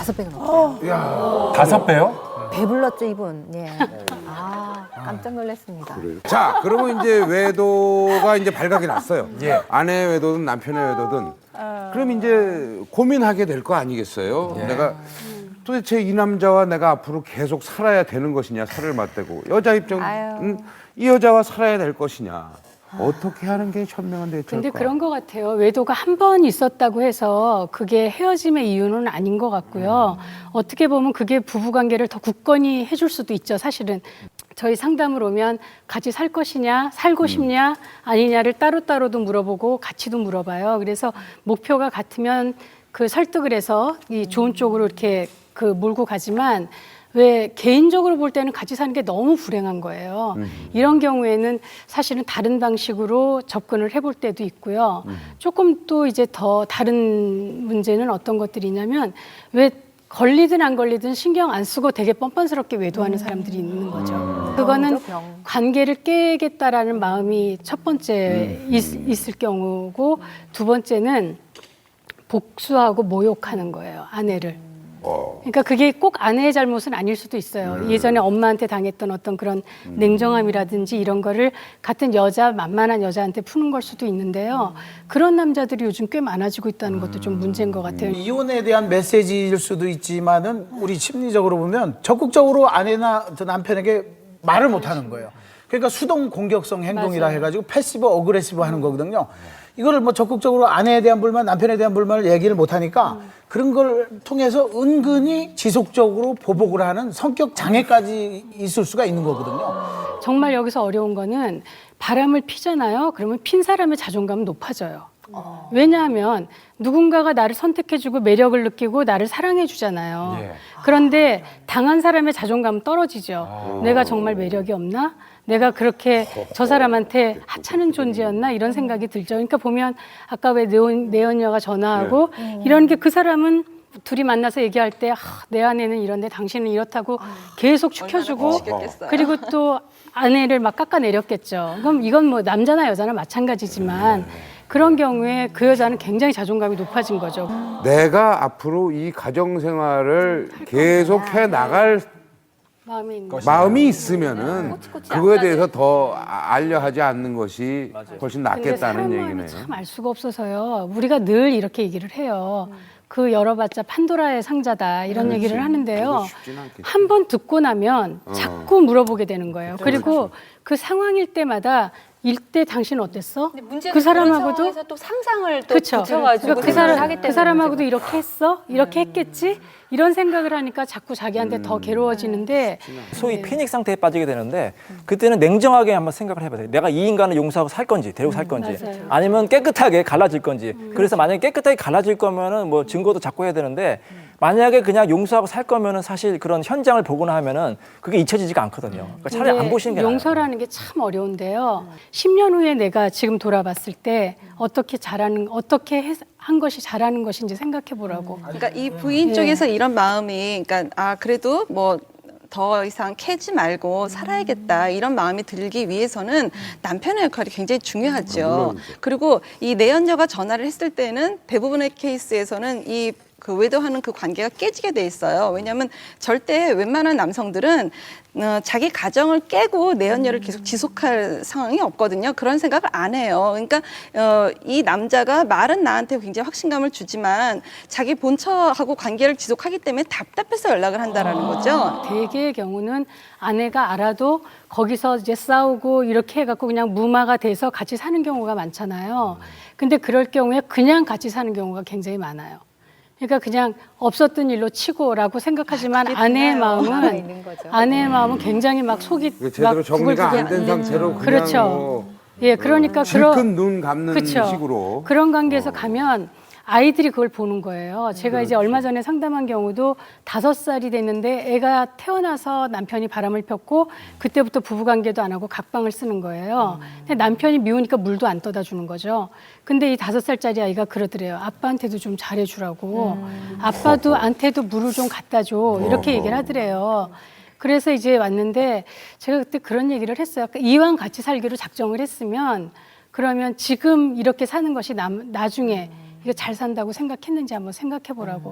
5배가 넘어요. 야. 5배요? 배불렀죠, 이분. 예. 깜짝 놀랐습니다. 자, 그러면 이제 외도가 이제 발각이 났어요. 예. 아내의 외도든 남편의 외도든. 그럼 이제 고민하게 될 거 아니겠어요? 내가 도대체 이 남자와 내가 앞으로 계속 살아야 되는 것이냐, 살을 맞대고. 여자 입장은 이 여자와 살아야 될 것이냐. 어떻게 하는 게 현명한 대처일까? 근데 그런 것 같아요. 외도가 한 번 있었다고 해서 그게 헤어짐의 이유는 아닌 것 같고요. 어떻게 보면 그게 부부관계를 더 굳건히 해줄 수도 있죠, 사실은. 저희 상담을 오면 같이 살 것이냐, 살고 싶냐, 아니냐를 따로따로도 물어보고 같이도 물어봐요. 그래서 목표가 같으면 그 설득을 해서 이 좋은 쪽으로 이렇게 그 몰고 가지만 왜 개인적으로 볼 때는 같이 사는 게 너무 불행한 거예요. 이런 경우에는 사실은 다른 방식으로 접근을 해볼 때도 있고요. 조금 또 이제 더 다른 문제는 어떤 것들이냐면 왜 걸리든 안 걸리든 신경 안 쓰고 되게 뻔뻔스럽게 외도하는 사람들이 있는 거죠. 그거는 관계를 깨겠다라는 마음이 첫 번째 있을 경우고 두 번째는 복수하고 모욕하는 거예요, 아내를. 그러니까 그게 꼭 아내의 잘못은 아닐 수도 있어요. 예전에 엄마한테 당했던 어떤 그런 냉정함이라든지 이런 거를 같은 여자, 만만한 여자한테 푸는 걸 수도 있는데요. 그런 남자들이 요즘 꽤 많아지고 있다는 것도 좀 문제인 것 같아요. 이혼에 대한 메시지일 수도 있지만은 우리 심리적으로 보면 적극적으로 아내나 저 남편에게 말을 못 하는 거예요. 그러니까 수동 공격성 행동이라 맞아요. 해가지고 패시브 어그레시브 하는 거거든요. 이거를 뭐 적극적으로 아내에 대한 불만, 남편에 대한 불만을 얘기를 못 하니까 그런 걸 통해서 은근히 지속적으로 보복을 하는 성격 장애까지 있을 수가 있는 거거든요. 정말 여기서 어려운 거는 바람을 피잖아요. 그러면 핀 사람의 자존감은 높아져요. 왜냐하면 누군가가 나를 선택해주고 매력을 느끼고 나를 사랑해주잖아요. 예. 그런데 당한 사람의 자존감은 떨어지죠. 내가 정말 매력이 없나? 내가 그렇게 저 사람한테 하찮은 존재였나? 이런 생각이 들죠. 그러니까 보면 아까 왜 내연녀가 전화하고 이런 게 그 사람은 둘이 만나서 얘기할 때 내 아내는 이런데 당신은 이렇다고 계속 축혀주고 그리고 또 아내를 막 깎아내렸겠죠. 그럼 이건 뭐 남자나 여자나 마찬가지지만 그런 경우에 그 여자는 굉장히 자존감이 높아진 거죠. 내가 앞으로 이 가정 생활을 계속 해 나갈 마음이 있는 거죠. 마음이 있으면은 그거에 대해서 더 알려 하지 않는 것이 훨씬 근데 낫겠다는 사람 마음이 얘기네요. 참 알 수가 없어서요. 우리가 늘 이렇게 얘기를 해요. 그 열어봤자 판도라의 상자다 이런 얘기를 하는데요. 그거 쉽진 않겠지. 한 번 듣고 나면 자꾸 물어보게 되는 거예요. 그리고 그 상황일 때마다 이때 당신 어땠어? 그 사람하고도 또 상상을 또 그렇죠. 붙여가지고 그 사람하고도 이렇게 했어? 이렇게 했겠지? 이런 생각을 하니까 자꾸 자기한테 더 괴로워지는데 소위 패닉 상태에 빠지게 되는데 그때는 냉정하게 한번 생각을 해봐야 돼요. 내가 이 인간을 용서하고 살 건지 데리고 살 건지 맞아요. 아니면 깨끗하게 갈라질 건지. 그래서 만약에 깨끗하게 갈라질 거면은 뭐 증거도 잡고 해야 되는데 만약에 그냥 용서하고 살 거면은 사실 그런 현장을 보거나 하면은 그게 잊혀지지가 않거든요. 그러니까 차라리 안 보시는 게 나아요. 용서라는 게 참 어려운데요. 10년 후에 내가 지금 돌아봤을 때 어떻게 한 것이 잘하는 것인지 생각해 보라고. 그러니까 이 부인 쪽에서 이런 마음이, 그러니까 그래도 뭐 더 이상 캐지 말고 살아야겠다 이런 마음이 들기 위해서는 남편의 역할이 굉장히 중요하죠. 그리고 이 내연녀가 전화를 했을 때는 대부분의 케이스에서는 그 외도하는 그 관계가 깨지게 돼 있어요. 왜냐하면 절대 웬만한 남성들은 자기 가정을 깨고 내연녀를 계속 지속할 상황이 없거든요. 그런 생각을 안 해요. 그러니까 이 남자가 말은 나한테 굉장히 확신감을 주지만 자기 본처하고 관계를 지속하기 때문에 답답해서 연락을 한다라는 거죠. 대개의 경우는 아내가 알아도 거기서 이제 싸우고 이렇게 해갖고 그냥 무마가 돼서 같이 사는 경우가 많잖아요. 근데 그럴 경우에 그냥 같이 사는 경우가 굉장히 많아요. 그러니까 그냥 없었던 일로 치고라고 생각하지만 아내의 마음은 굉장히 막 속이 제대로 막 정리가 안 된 구글구글 상태로 그냥 그렇죠. 뭐 예, 그러니까 질끈 눈 감는 그쵸. 식으로 그런 관계에서 가면 아이들이 그걸 보는 거예요. 제가 이제 얼마 전에 상담한 경우도 5살이 됐는데 애가 태어나서 남편이 바람을 폈고 그때부터 부부관계도 안 하고 각방을 쓰는 거예요. 근데 남편이 미우니까 물도 안 떠다 주는 거죠. 근데 이 5살짜리 아이가 그러더래요. 아빠한테도 좀 잘해주라고. 아빠도 한테도 물을 좀 갖다 줘. 이렇게 얘기를 하더래요. 그래서 이제 왔는데 제가 그때 그런 얘기를 했어요. 이왕 같이 살기로 작정을 했으면 그러면 지금 이렇게 사는 것이 나중에 이거 잘 산다고 생각했는지 한번 생각해 보라고.